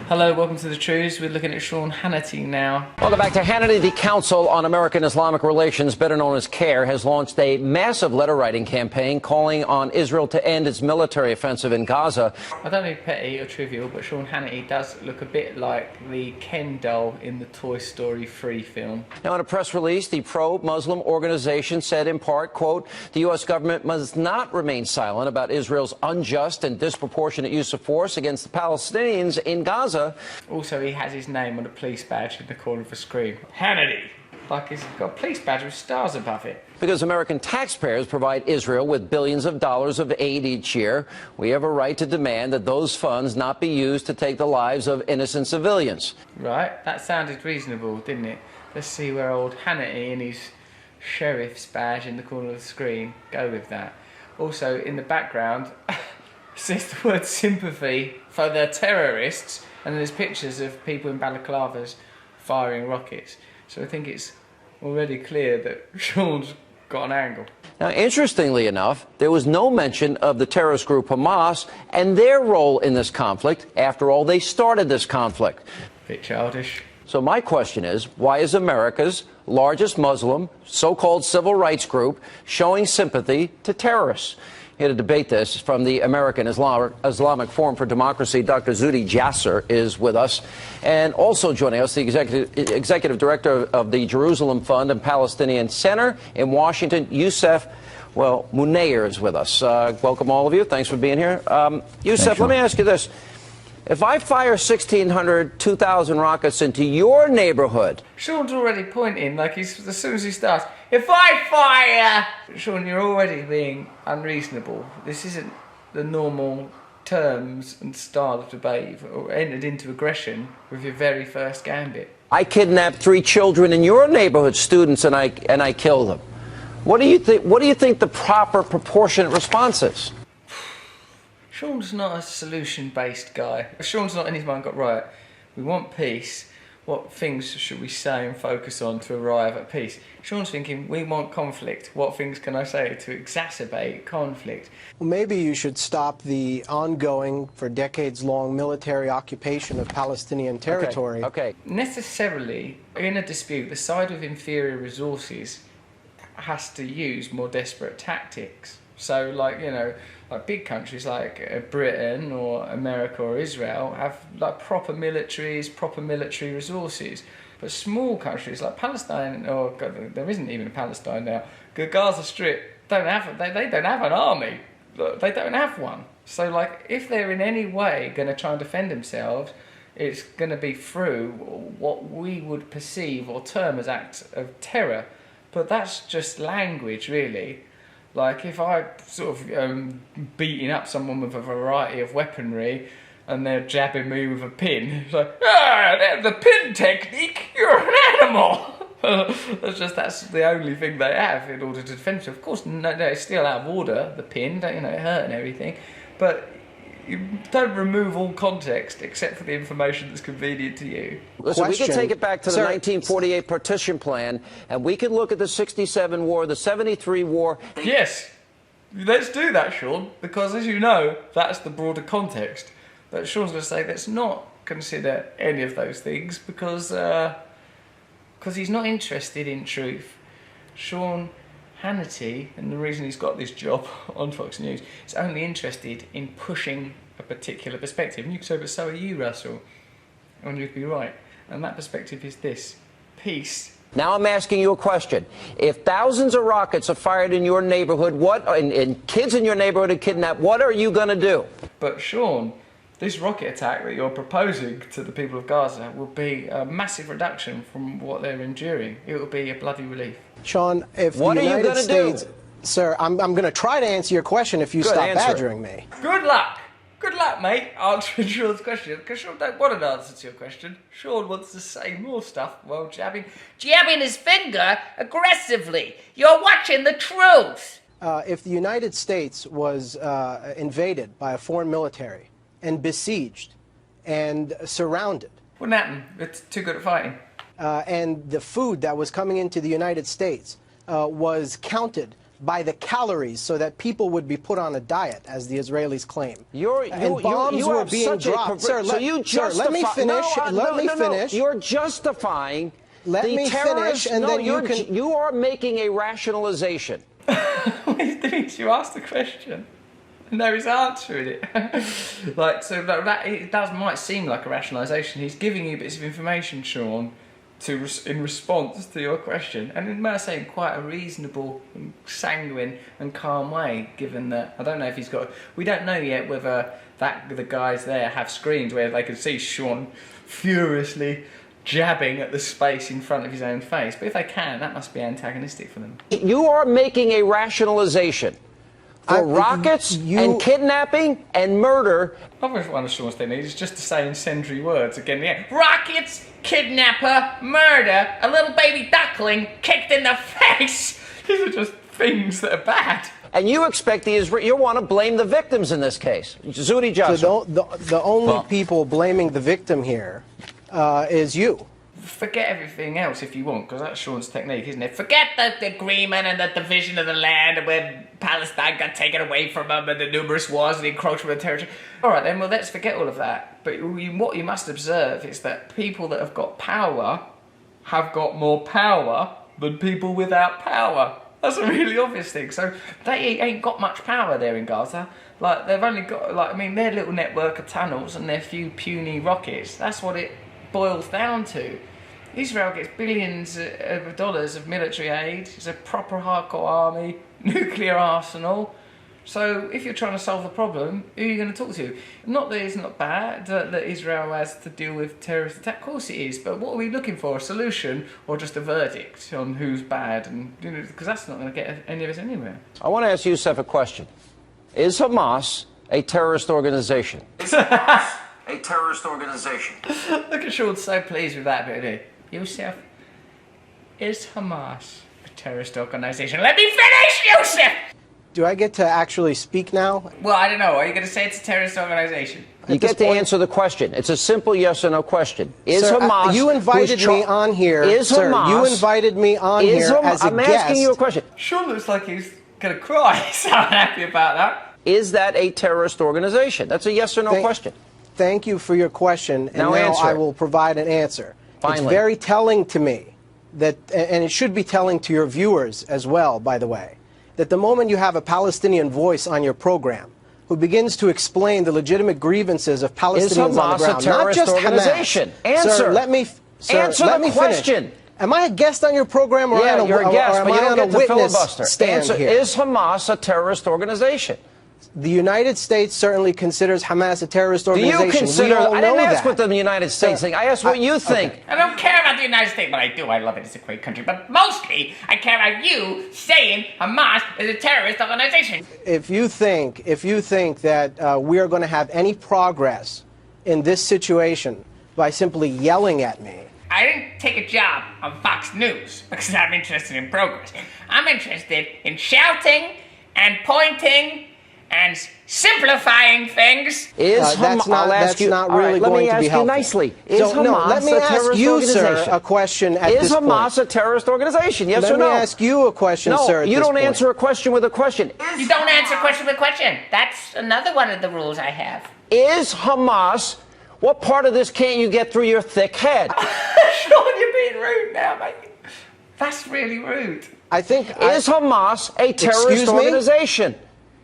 Hello, welcome to the Trews. We're looking at Sean Hannity now. Welcome back to Hannity. The Council on American-Islamic Relations, better known as CARE, has launched a massive letter-writing campaign calling on Israel to end its military offensive in Gaza. I don't know if petty or trivial, but Sean Hannity does look a bit like the Ken doll in the Toy Story 3 film. Now, in a press release, the pro-Muslim organization said in part, quote, the U.S. government must not remain silent about Israel's unjust and disproportionate use of force against the Palestinians in Gaza. Also, he has his name on a police badge in the corner of the screen. Hannity! Like he's got a police badge with stars above it. Because American taxpayers provide Israel with billions of dollars of aid each year, we have a right to demand that those funds not be used to take the lives of innocent civilians. Right, that sounded reasonable, didn't it? Let's see where old Hannity and his sheriff's badge in the corner of the screen go with that. Also, in the background, says the word sympathy for the terrorists, and there's pictures of people in balaclavas firing rockets. So I think it's already clear that Sean's got an angle. Now, interestingly enough, there was no mention of the terrorist group Hamas and their role in this conflict. After all, they started this conflict. Bit childish. So my question is, why is America's largest Muslim, so-called civil rights group showing sympathy to terrorists? Here to debate this from the American Islamic Forum for Democracy, Dr. Zuhdi Jasser is with us. And also joining us, the executive director of the Jerusalem Fund and Palestinian Center in Washington, Youssef, Munayyer is with us. Welcome all of you. Thanks for being here. Youssef, let me ask you this. If I fire 1,600, 2,000 rockets into your neighborhood... Sean's already pointing, like as soon as he starts, if I fire... Sean, you're already being unreasonable. This isn't the normal terms and style of debate. You've entered into aggression with your very first gambit. I kidnapped 3 children in your neighborhood, students, and I killed them. What do you think the proper proportionate response is? Sean's not a solution-based guy. Sean's not in his mind got, right, we want peace. What things should we say and focus on to arrive at peace? Sean's thinking, we want conflict. What things can I say to exacerbate conflict? Well, maybe you should stop the ongoing, for decades-long military occupation of Palestinian territory. Okay. Necessarily, in a dispute, the side with inferior resources has to use more desperate tactics. So, like, you know, like big countries like Britain or America or Israel have like proper militaries, proper military resources. But small countries like Palestine, or God, there isn't even a Palestine now, the Gaza Strip, they don't have an army. They don't have one. So, like, if they're in any way going to try and defend themselves, it's going to be through what we would perceive or term as acts of terror. But that's just language, really. Like, if I sort of beating up someone with a variety of weaponry and they're jabbing me with a pin, it's like, the pin technique, you're an animal. That's the only thing they have in order to defend themselves. Of course, no, it's still out of order, the pin, don't, you know, it hurt and everything, but you don't remove all context except for the information that's convenient to you. Listen, we can take it back to the 1948 partition plan, and we can look at the 67 war, the 73 war. Yes, let's do that, Sean, because as you know, that's the broader context. But Sean's going to say let's not consider any of those things because he's not interested in truth. Sean Hannity, and the reason he's got this job on Fox News, is only interested in pushing a particular perspective. And you could say, but so are you, Russell. And you'd be right. And that perspective is this: peace. Now I'm asking you a question. If thousands of rockets are fired in your neighborhood, and kids in your neighborhood are kidnapped, what are you going to do? But Sean, this rocket attack that you're proposing to the people of Gaza will be a massive reduction from what they're enduring. It will be a bloody relief. Sean, if the United States... Sir, I'm going to try to answer your question if you stop badgering me. Good luck. Good luck, mate, answering Sean's question. Because Sean don't want an answer to your question. Sean wants to say more stuff while jabbing his finger aggressively. You're watching the truth. If the United States was invaded by a foreign military and besieged and surrounded... Wouldn't happen. It's too good at fighting. And the food that was coming into the United States was counted by the calories so that people would be put on a diet, as the Israelis claim. And bombs were being dropped. Sir, let me finish. Let me finish. You're justifying Let me finish, and then you can... You are making a rationalization. What he's doing is you ask the question. No, he's answering it. That might seem like a rationalisation. He's giving you bits of information, Sean, in response to your question, and in my saying quite a reasonable, sanguine, and calm way. Given that I don't know if he's got, we don't know yet whether the guys there have screens where they can see Sean furiously jabbing at the space in front of his own face. But if they can, that must be antagonistic for them. You are making a rationalization for rockets and kidnapping and murder. Obviously, one of Sean's things is just to say incendiary words again. Yeah, rockets, kidnapper, murder, a little baby duckling kicked in the face. These are just things that are bad. And you expect you want to blame the victims in this case. Zudi Johnson. So the only people blaming the victim here is you. Forget everything else if you want, because that's Sean's technique, isn't it? Forget the agreement and the division of the land and when Palestine got taken away from them and the numerous wars and the encroachment of territory. All right, then, well, let's forget all of that. But what you must observe is that people that have got power have got more power than people without power. That's a really obvious thing. So they ain't got much power there in Gaza. Like, they've only got, their little network of tunnels and their few puny rockets. That's what it boils down to. Israel gets billions of dollars of military aid. It's a proper hardcore army, nuclear arsenal. So if you're trying to solve the problem, who are you going to talk to? Not that it's not bad that Israel has to deal with terrorist attack. Of course it is. But what are we looking for? A solution or just a verdict on who's bad? And because that's not going to get any of us anywhere. I want to ask Youssef a question. Is Hamas a terrorist organization? Is Hamas a terrorist organization? Look at Sean, so pleased with that bit, isn't he? Youssef, is Hamas a terrorist organization? Let me finish, Youssef! Do I get to actually speak now? Well, I don't know. Are you going to say it's a terrorist organization? You get to answer the question. It's a simple yes or no question. Is Hamas... You invited me on here. Is Hamas... You invited me on here as a guest. I'm asking you a question. Sean looks like he's going to cry. So I'm happy about that. Is that a terrorist organization? That's a yes or no question. Thank you for your question. And now I will provide an answer. Finally. It's very telling to me that, and it should be telling to your viewers as well, by the way, that the moment you have a Palestinian voice on your program who begins to explain the legitimate grievances of Palestinians on the ground, not just organization. Hamas. Answer. Sir, let me question. Finish. Am I a guest on your program, or am I on a witness stand here? Is Hamas a terrorist organization? The United States certainly considers Hamas a terrorist organization. Do you consider? I didn't ask what the United States think. I asked what you think. Okay. I don't care about the United States, but I do. I love it. It's a great country. But mostly, I care about you saying Hamas is a terrorist organization. If you think that we are going to have any progress in this situation by simply yelling at me. I didn't take a job on Fox News because I'm interested in progress. I'm interested in shouting and pointing and simplifying things. That's not really going to be helpful. Nicely. Is Hamas let me ask you, sir, a question at this point. Is Hamas a terrorist organization? Yes or no? Let me ask you a question, sir. No, you don't answer a question with a question. You don't answer a question with a question. That's another one of the rules I have. Is Hamas... What part of this can't you get through your thick head? Sean, you're being rude now, mate. That's really rude. Is Hamas a terrorist organization?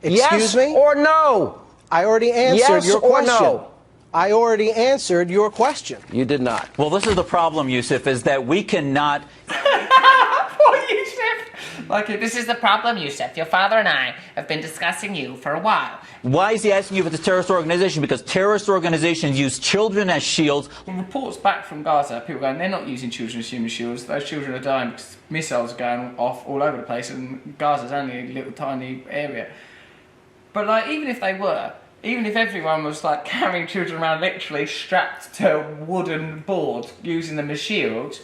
Excuse me? Yes or no? I already answered your question. Yes or no? I already answered your question. You did not. Well, this is the problem, Youssef, is that we cannot... Poor Youssef. This is the problem, Youssef. Your father and I have been discussing you for a while. Why is he asking you if it's a terrorist organization? Because terrorist organizations use children as shields. Well, reports back from Gaza, people going, they're not using children as human shields. Those children are dying because missiles are going off all over the place, and Gaza's only a little tiny area. But even if they were, even if everyone was carrying children around literally strapped to a wooden board using them as shields,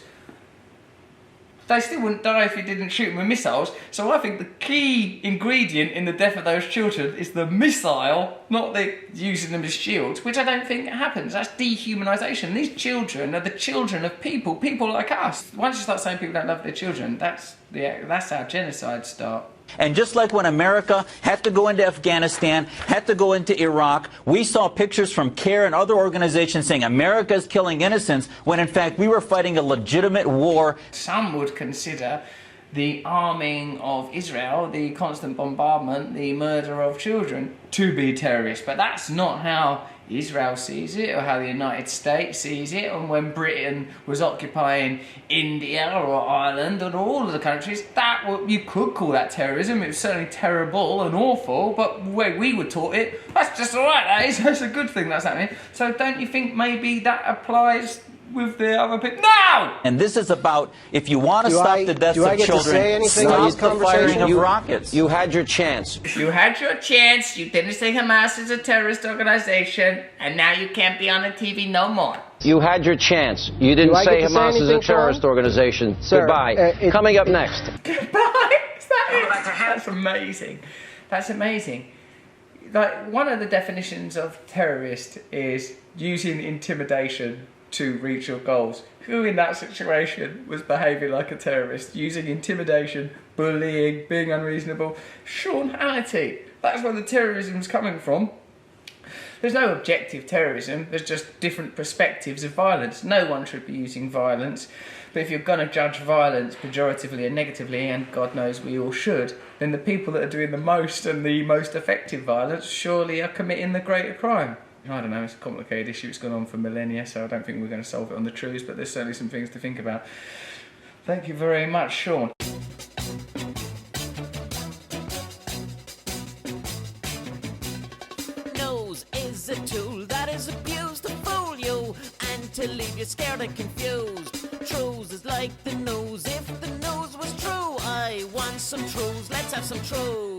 they still wouldn't die if you didn't shoot them with missiles. So I think the key ingredient in the death of those children is the missile, not the using them as shields, which I don't think happens. That's dehumanisation. These children are the children of people like us. Once you start saying people don't love their children, that's how genocides start. And just like when America had to go into Afghanistan, had to go into Iraq, we saw pictures from CARE and other organizations saying America is killing innocents, when in fact we were fighting a legitimate war. Some would consider the arming of Israel, the constant bombardment, the murder of children to be terrorist. But that's not how Israel sees it, or how the United States sees it. And when Britain was occupying India or Ireland or all of the countries, you could call that terrorism. It was certainly terrible and awful, but the way we were taught it, that's just alright, that's a good thing that's happening. So don't you think maybe that applies with the other people? No! And this is about, if you want to stop the deaths of children, stop the firing of rockets. You had your chance. You had your chance. You didn't say Hamas is a terrorist organization, and now you can't be on the TV no more. You had your chance. You didn't say Hamas is a terrorist organization. Sir, goodbye. Coming up next. Goodbye? Is that it? That's amazing. That's amazing. Like, one of the definitions of terrorist is using intimidation to reach your goals. Who in that situation was behaving like a terrorist, using intimidation, bullying, being unreasonable? Sean Hannity. That's where the terrorism's coming from. There's no objective terrorism, there's just different perspectives of violence. No one should be using violence, but if you're going to judge violence pejoratively and negatively, and God knows we all should, then the people that are doing the most and the most effective violence surely are committing the greater crime. I don't know, it's a complicated issue, it's gone on for millennia, so I don't think we're going to solve it on the Trews, but there's certainly some things to think about. Thank you very much, Sean. Nose is a tool that is abused to fool you and to leave you scared and confused. Trews is like the nose. If the nose was true, I want some Trews. Let's have some Trews.